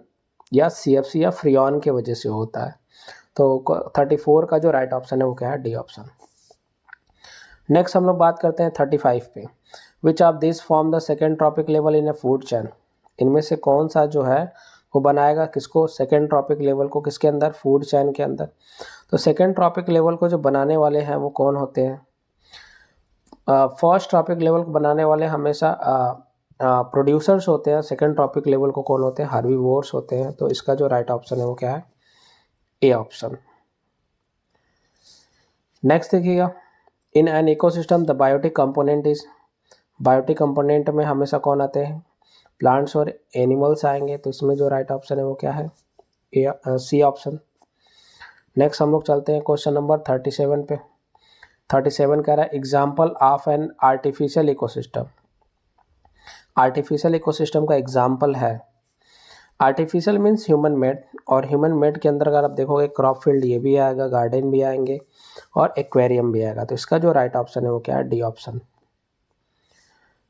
या CFC या फ्रियॉन के वजह से होता है। तो 34 का जो राइट ऑप्शन है वो क्या है डी ऑप्शन। नेक्स्ट हम लोग बात करते हैं 35 पे। Which of this form the second trophic level in A food chain? इनमें से कौन सा जो है वो बनाएगा किसको सेकेंड ट्रॉपिक लेवल को किसके अंदर फूड चेन के अंदर? तो सेकेंड ट्रॉपिक लेवल को जो बनाने वाले हैं वो कौन होते हैं? फर्स्ट ट्रॉपिक लेवल को बनाने वाले हमेशा प्रोड्यूसर्स होते हैं। सेकेंड ट्रॉपिक लेवल को कौन होते हैं? हार्बीवोर्स होते हैं। तो इसका जो राइट ऑप्शन है वो क्या है ए ऑप्शन। नेक्स्ट देखिएगा in an ecosystem the biotic component is. Biotic component में हमेशा कौन आते हैं? प्लांट्स और एनिमल्स आएंगे। तो इसमें जो राइट ऑप्शन है वो क्या है सी ऑप्शन। नेक्स्ट हम लोग चलते हैं क्वेश्चन नंबर 37 पे। 37 कह रहा है example of an artificial ecosystem. Artificial ecosystem का एग्जाम्पल है, आर्टिफिशियल मीन्स ह्यूमन मेड, और ह्यूमन मेड के अंदर अगर आप देखोगे क्रॉप फील्ड ये भी आएगा, गार्डन भी आएंगे और एक्वेरियम भी आएगा। तो इसका जो राइट ऑप्शन है वो क्या है D option.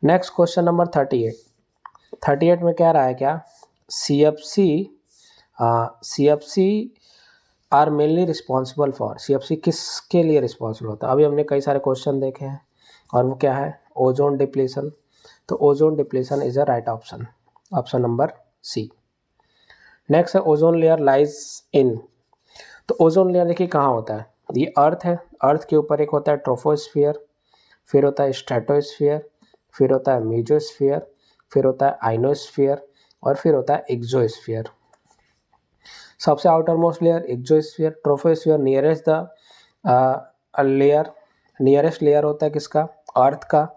Next question number 38 में क्या रहा है क्या CFC are mainly responsible for. CFC किसके लिए रिस्पॉन्सिबल होता है? अभी हमने कई सारे क्वेश्चन देखे हैं, और वो क्या है ओजोन डिप्लीशन, तो ozone depletion is a right option, option number C. Next है ओजोन लेयर लाइज इन। तो ओजोन लेयर देखिए कहाँ होता है, ये अर्थ है, अर्थ के ऊपर एक होता है ट्रोपोस्फियर, फिर होता है स्ट्रेटोस्फियर, फिर होता है मेसोस्फियर, फिर होता है आइनोस्फियर और फिर होता है एक्सोस्फियर। सबसे outer most layer exosphere, troposphere nearest the layer, nearest layer होता है किसका, अर्थ का।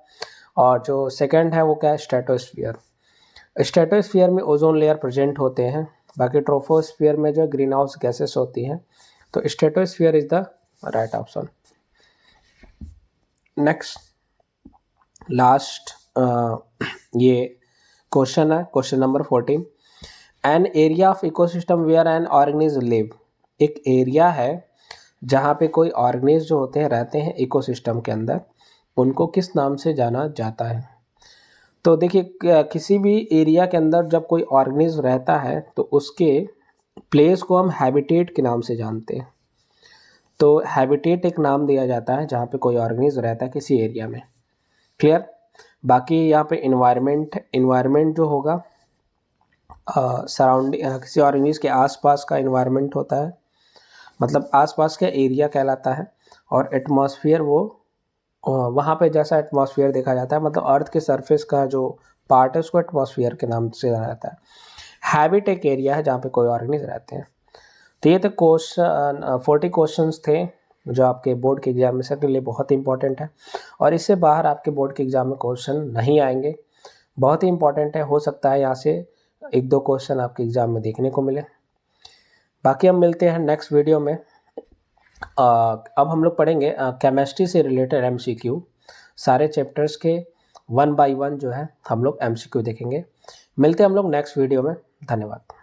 और जो सेकंड है वो क्या है, स्ट्रेटोस्फियर। स्ट्रेटोस्फियर में ओजोन लेयर प्रेजेंट होते हैं, बाकी ट्रोपोस्फियर में जो ग्रीन हाउस गैसेस होती हैं। तो stratosphere is the right option. Next last ये क्वेश्चन है, question number 14। An area of ecosystem where an organism live. एक एरिया है जहाँ पे कोई ऑर्गेनिज्म जो होते हैं रहते हैं इकोसिस्टम के अंदर, उनको किस नाम से जाना जाता है। तो देखिए किसी भी एरिया के अंदर जब कोई ऑर्गेनिज्म रहता है तो उसके प्लेस को हम हैबिटेट के नाम से जानते हैं। तो हैबिटेट एक नाम दिया जाता है जहाँ पे कोई ऑर्गेनिज्म रहता है किसी एरिया में। क्लियर। बाकी यहाँ पे इन्वायरमेंट जो होगा सराउंडिंग किसी ऑर्गेनिज्म के आसपास का इन्वायरमेंट होता है, मतलब आसपास का एरिया कहलाता है। और एटमॉस्फेयर वो वहाँ पे जैसा एटमॉस्फेयर देखा जाता है, मतलब अर्थ के सरफेस का जो पार्ट है उसको एटमॉस्फेयर के नाम से जाना जाता है। हैबिट एक एरिया है जहाँ पे कोई ऑर्गेनिज्म रहते हैं। तो ये तो 40 क्वेश्चंस थे जो आपके बोर्ड के एग्जाम में से के लिए बहुत इंपॉर्टेंट है, और इससे बाहर आपके बोर्ड के एग्जाम में क्वेश्चन नहीं आएंगे। बहुत ही इंपॉर्टेंट है, हो सकता है यहाँ से 1-2 क्वेश्चन आपके एग्जाम में देखने को मिले। बाकी हम मिलते हैं नेक्स्ट वीडियो में। अब हम लोग पढ़ेंगे केमिस्ट्री से रिलेटेड MCQ, सारे चैप्टर्स के 1 बाय 1 जो है हम लोग MCQ देखेंगे। मिलते हैं हम लोग नेक्स्ट वीडियो में। धन्यवाद।